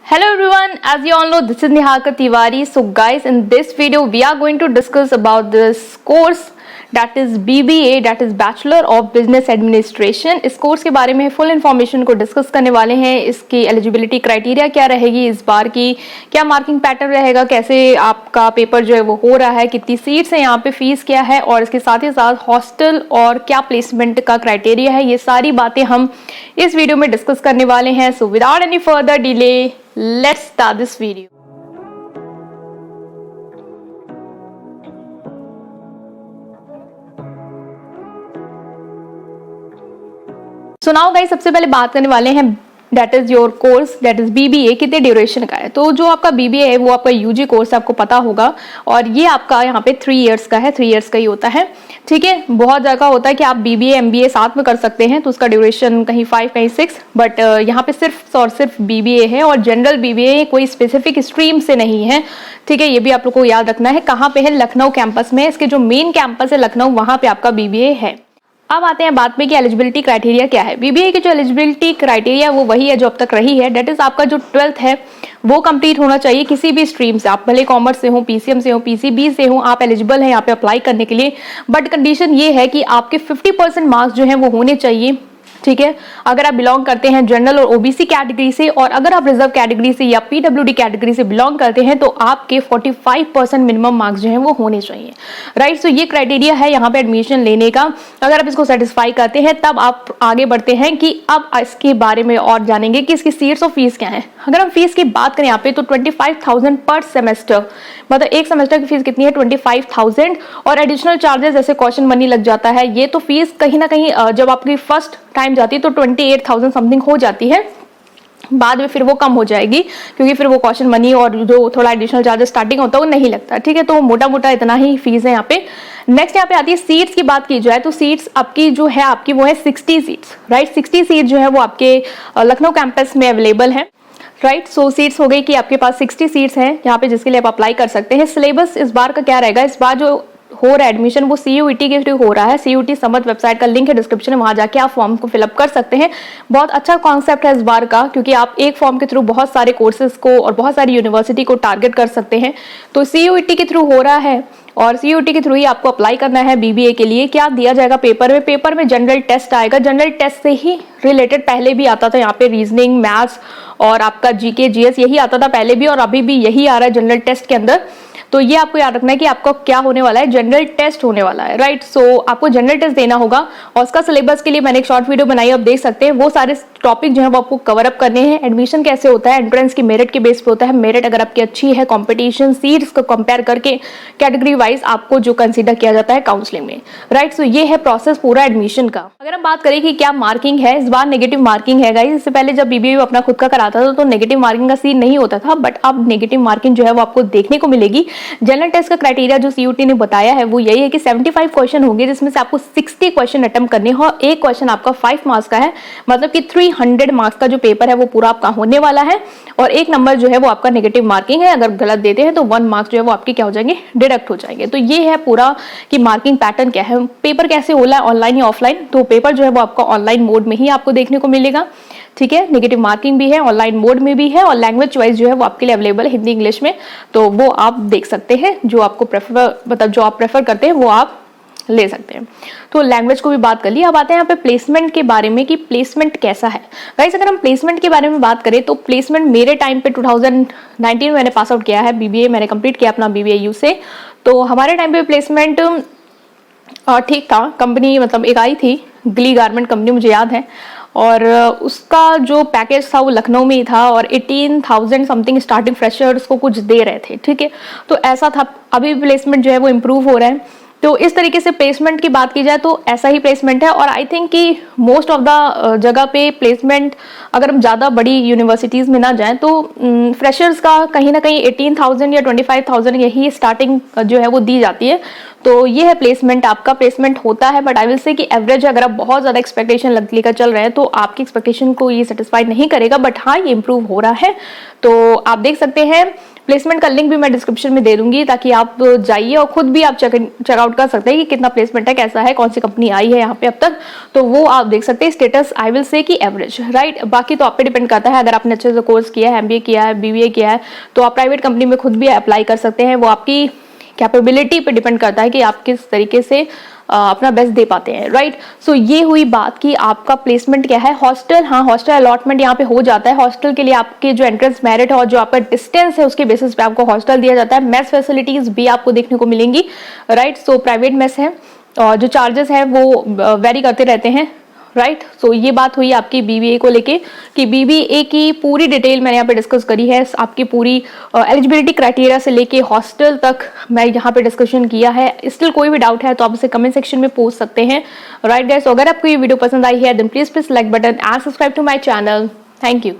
Hello everyone, as you all know, this is Niharika Tiwari. So guys, in this video we are going to discuss about this course that is BBA, that is Bachelor of Business Administration. इस course के बारे में full information को discuss करने वाले हैं। इसकी eligibility criteria क्या रहेगी, इस बार की क्या मार्किंग पैटर्न रहेगा, कैसे आपका पेपर जो है वो हो रहा है, कितनी सीट्स हैं, यहाँ पे फीस क्या है और इसके साथ ही साथ हॉस्टल और क्या प्लेसमेंट का क्राइटेरिया है, ये सारी बातें हम इस वीडियो में डिस्कस करने वाले हैं। So without any further delay let's start this video. So now guys, सबसे पहले बात करने वाले हैं that is your course that is BBA, कितने ड्यूरेशन का है। तो जो आपका बीबीए है वो आपका यूजी कोर्स आपको पता होगा और ये आपका यहाँ पे 3 इयर्स का है, 3 इयर्स का ही होता है। ठीक है, बहुत जगह होता है कि आप बीबीए एमबीए साथ में कर सकते हैं तो उसका ड्यूरेशन कहीं 5 कहीं 6, बट यहाँ पे सिर्फ और सिर्फ बीबीए है और जनरल बीबीए कोई स्पेसिफिक स्ट्रीम से नहीं है। ठीक है, ये भी आप लोग को याद रखना है। कहाँ पे है? लखनऊ कैंपस में। इसके जो मेन कैंपस है लखनऊ, वहाँ पे आपका बीबीए है। अब आते हैं बात में कि एलिजिबिलिटी क्राइटेरिया क्या है। बीबीए की जो एलिजिबिलिटी क्राइटेरिया वो वही है जो अब तक रही है, दैट इज आपका जो 12th है वो कंप्लीट होना चाहिए किसी भी स्ट्रीम से। आप भले कॉमर्स से हो, पीसीएम से हो, पीसीबी से हो, आप एलिजिबल हैं यहाँ पे अप्लाई करने के लिए, बट कंडीशन ये है कि आपके 50% मार्क्स जो है वो होने चाहिए। ठीक है, अगर आप बिलोंग करते हैं जनरल और ओबीसी कैटेगरी से और अगर आप रिजर्व कैटेगरी से या पीडब्ल्यूडी कैटेगरी से बिलोंग करते हैं तो आपके 45% मिनिमम मार्क्स जो हैं वो होने चाहिए। राइट, सो ये क्राइटेरिया है यहाँ पे एडमिशन लेने का। अगर आप इसको सेटिस्फाई करते हैं तब आप आगे बढ़ते हैं कि अब इसके बारे में और जानेंगे कि इसकी सीट्स और फीस क्या है। अगर हम फीस की बात करें यहाँ पे तो 25,000 पर सेमेस्टर, मतलब एक सेमेस्टर की फीस कितनी है? 25,000 और एडिशनल चार्जेस जैसे क्वेश्चन मनी लग जाता है। ये तो फीस कहीं ना कहीं जब आपकी फर्स्ट टाइम जाती है तो 28,000 समथिंग हो जाती है, बाद में फिर वो कम हो जाएगी क्योंकि फिर वो क्वेश्चन मनी और जो थोड़ा एडिशनल चार्जेस स्टार्टिंग होता है वो नहीं लगता। ठीक है, तो मोटा मोटा इतना ही फीस है यहाँ पे। नेक्स्ट यहाँ पे आती है सीट्स की बात की जाए तो सीट्स आपकी जो है आपकी वो है 60 सीट्स। राइट, 60 सीट जो है वो आपके लखनऊ कैंपस में अवेलेबल है। राइट, सो सीट्स हो गई कि आपके पास 60 सीट्स हैं यहाँ पे जिसके लिए आप अप्लाई कर सकते हैं। सिलेबस इस बार का क्या रहेगा? इस बार जो हो रहा है एडमिशन वो सीयूईटी के थ्रू हो रहा है। सीयूईटी समझ वेबसाइट का लिंक है डिस्क्रिप्शन में, वहां जाके आप फॉर्म को फिलअप कर सकते हैं। बहुत अच्छा कॉन्सेप्ट है इस बार का क्योंकि आप एक फॉर्म के थ्रू बहुत सारे कोर्सेज को और बहुत सारी यूनिवर्सिटी को टारगेट कर सकते हैं। तो सीयूईटी के थ्रू हो रहा है और सीयूईटी के थ्रू ही आपको अप्लाई करना है बीबीए के लिए। क्या दिया जाएगा पेपर में? पेपर में जनरल टेस्ट आएगा। जनरल टेस्ट से ही रिलेटेड पहले भी आता था यहाँ पे रीजनिंग, मैथ्स और आपका जीके जीएस, यही आता था पहले भी और अभी भी यही आ रहा है जनरल टेस्ट के अंदर। तो ये आपको याद रखना है कि आपका क्या होने वाला है, जनरल टेस्ट होने वाला है। राइट, सो आपको जनरल टेस्ट देना होगा और उसका सिलेबस के लिए मैंने एक शॉर्ट वीडियो बनाई, आप देख सकते हैं। वो सारे टॉपिक जो है वो आपको कवर अप करने हैं। एडमिशन कैसे होता है? एंट्रेंस की मेरिट के बेस पे होता है। मेरिट अगर आपकी अच्छी है, कंपटीशन सीट्स को कंपेयर करके कैटेगरी वाइज आपको जो कंसीडर किया जाता है काउंसलिंग में। राइट, सो ये है प्रोसेस पूरा एडमिशन का। अगर हम बात करें कि क्या मार्किंग है, इस बार नेगेटिव मार्किंग है गाइस। इससे पहले जब बीबीए अपना खुद का कराता था तो नेगेटिव मार्किंग का सीन नहीं होता था, बट अब नेगेटिव मार्किंग जो है वो आपको देखने को मिलेगी। जनरल टेस्ट क्राइटेरिया जो सीयूटी ने बताया है वो यही है कि 75 क्वेश्चन होंगे जिसमें से आपको 60 क्वेश्चन अटेम्प्ट करने हो। एक क्वेश्चन आपका 5 मार्क्स का है, मतलब कि 300 मार्क्स का जो पेपर है वो पूरा आपका होने वाला है और एक नंबर जो है वो आपका नेगेटिव मार्किंग है। अगर गलत देते हैं तो 1 मार्क्स जो है वो आपके क्या हो जाएंगे? डिडक्ट हो जाएंगे। तो ये है पूरा कि मार्किंग पैटर्न क्या है, पेपर कैसे हो रहा है, ऑनलाइन या ऑफलाइन। तो पेपर जो है वो आपका ऑनलाइन मोड में ही आपको देखने को मिलेगा। ठीक है, नेगेटिव मार्किंग भी है, ऑनलाइन मोड में भी है और लैंग्वेज चॉइस जो है वो आपके लिए अवेलेबल है, हिंदी इंग्लिश में। तो वो आप देख सकते हैं, जो आपको मतलब जो आप प्रेफर करते हैं वो आप ले सकते हैं। तो लैंग्वेज को भी बात कर ली। अब आते हैं यहाँ पे प्लेसमेंट के बारे में कि प्लेसमेंट कैसा है। गाइस, अगर हम प्लेसमेंट के बारे में बात करें तो प्लेसमेंट मेरे टाइम पे 2019 मैंने पास आउट किया है बीबीए, मैंने कंप्लीट किया अपना बीबीए यू से। तो हमारे टाइम पे प्लेसमेंट ठीक था। कंपनी मतलब एक आई थी ग्ली गारमेंट कंपनी, मुझे याद है, और उसका जो पैकेज था वो लखनऊ में ही था और 18,000 समथिंग स्टार्टिंग फ्रेशर्स को कुछ दे रहे थे। ठीक है, तो ऐसा था। अभी प्लेसमेंट जो है वो इम्प्रूव हो रहा है। तो इस तरीके से प्लेसमेंट की बात की जाए तो ऐसा ही प्लेसमेंट है और आई थिंक कि मोस्ट ऑफ द जगह पे प्लेसमेंट, अगर हम ज़्यादा बड़ी यूनिवर्सिटीज़ में ना जाएं तो फ्रेशर्स का कहीं ना कहीं 18,000 या 25,000 यही स्टार्टिंग जो है वो दी जाती है। तो ये है प्लेसमेंट, आपका प्लेसमेंट होता है, बट आई विल से कि एवरेज अगर आप बहुत ज़्यादा एक्सपेक्टेशन लेकर चल रहे हैं तो आपकी एक्सपेक्टेशन को ये सेटिस्फाई नहीं करेगा, बट हाँ ये इंप्रूव हो रहा है। तो आप देख सकते हैं, प्लेसमेंट का लिंक भी मैं डिस्क्रिप्शन में दे दूंगी ताकि आप जाइए और खुद भी आप चेकआउट कर सकते हैं कि कितना प्लेसमेंट है, कैसा है, कौन सी कंपनी आई है यहाँ पे अब तक, तो वो आप देख सकते हैं। स्टेटस आई विल से कि एवरेज, राइट। बाकी तो आप पे डिपेंड करता है, अगर आपने अच्छे से कोर्स किया है, MBA किया है, BBA किया है, तो आप प्राइवेट कंपनी में खुद भी अप्लाई कर सकते हैं। वो आपकी कैपेबिलिटी पे डिपेंड करता है कि आप किस तरीके से अपना बेस्ट दे पाते हैं, राइट। सो ये हुई बात कि आपका प्लेसमेंट क्या है। हॉस्टल, हाँ हॉस्टल अलॉटमेंट यहाँ पे हो जाता है। हॉस्टल के लिए आपके जो एंट्रेंस मेरिट है और जो आपका डिस्टेंस है उसके बेसिस पे आपको हॉस्टल दिया जाता है। मेस फैसिलिटीज भी आपको देखने को मिलेंगी, राइट। सो प्राइवेट मेस है और जो चार्जेस है वो वेरी करते रहते हैं, राइट। सो ये बात हुई आपकी BBA को लेके कि BBA की पूरी डिटेल मैंने यहाँ पे डिस्कस करी है। आपकी पूरी एलिजिबिलिटी क्राइटेरिया से लेके हॉस्टल तक मैं यहाँ पे डिस्कशन किया है। स्टिल कोई भी डाउट है तो आप उसे कमेंट सेक्शन में पूछ सकते हैं, राइट गाइस। अगर आपको ये वीडियो पसंद आई है then please like button and subscribe to my channel. Thank you.